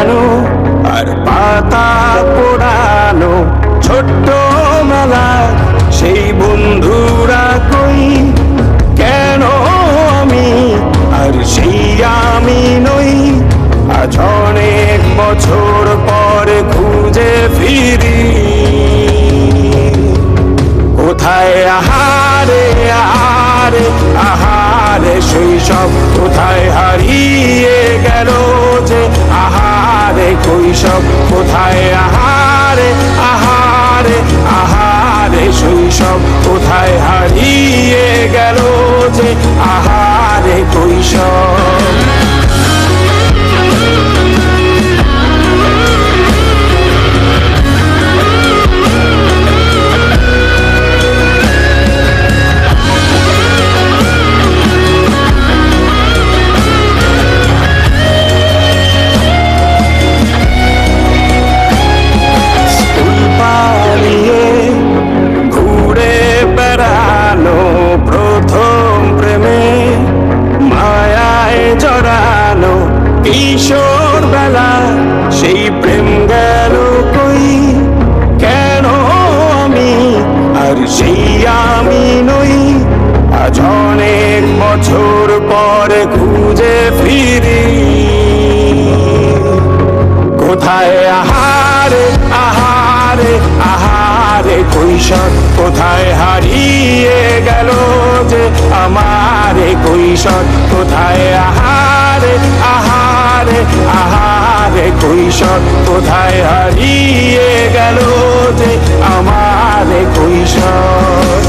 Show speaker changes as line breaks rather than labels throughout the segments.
সাজানো আর পাতা পোড়ানো ছোট্ট মেলা সেই বন্ধুরা কই কেন আমি আর সেই আমি নই আজ অনেক বছর পর খুঁজে ফিরি কোথায় আহারে আহারে আহারে শৈশব কোথায় হারিয়ে গেল যে আহারে কৈশব কোথায় আহারে আহারে আহারে শৈশব কোথায় হারিয়ে গেল যে আহারে কৈশব কিশোর বেলা সেই প্রেম গেল কই কেন আমি আর সেই আমি নই আজ অনেক বছর পরে খুঁজে ফিরি কোথায় আহারে আহারে আহারে কৈশোর কোথায় হারিয়ে গেল যে আমার কৈশোর কোথায় আহারে আহারে আহারে কৈশোর কোথায় হারিয়ে গেল যে আমার কৈশোর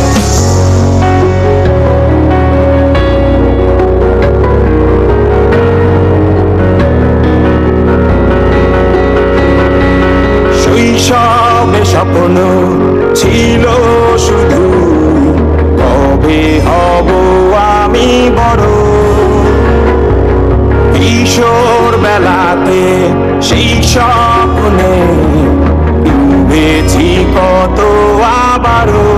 শৈশবে স্বপ্ন ছিল শুধু কবে হব আমি বড় কিশোর বেলাতে সেই স্বপ্নে ডুবেছি কত আবারও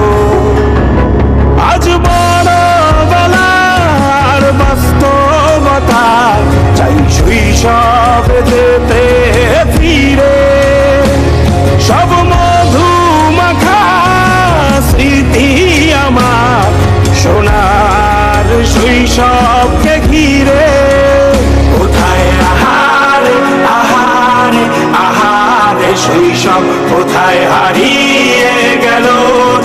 আজ বড় বেলার বাস্তবতা চাই শৈশবে যেতে ফিরে সব মধু মাখা স্মৃতি আমার সোনার শৈশবকে ঘিরে কোথায় আহারে আহারে আহারে শৈশব কোথায় হারিয়ে গেল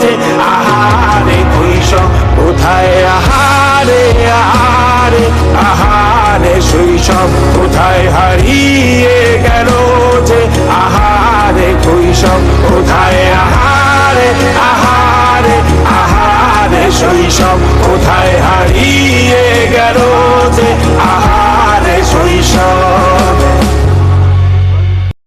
যে আহারে কৈশোর কোথায় আহারে আহারে আহারে শৈশব কোথায় হারিয়ে গেল যে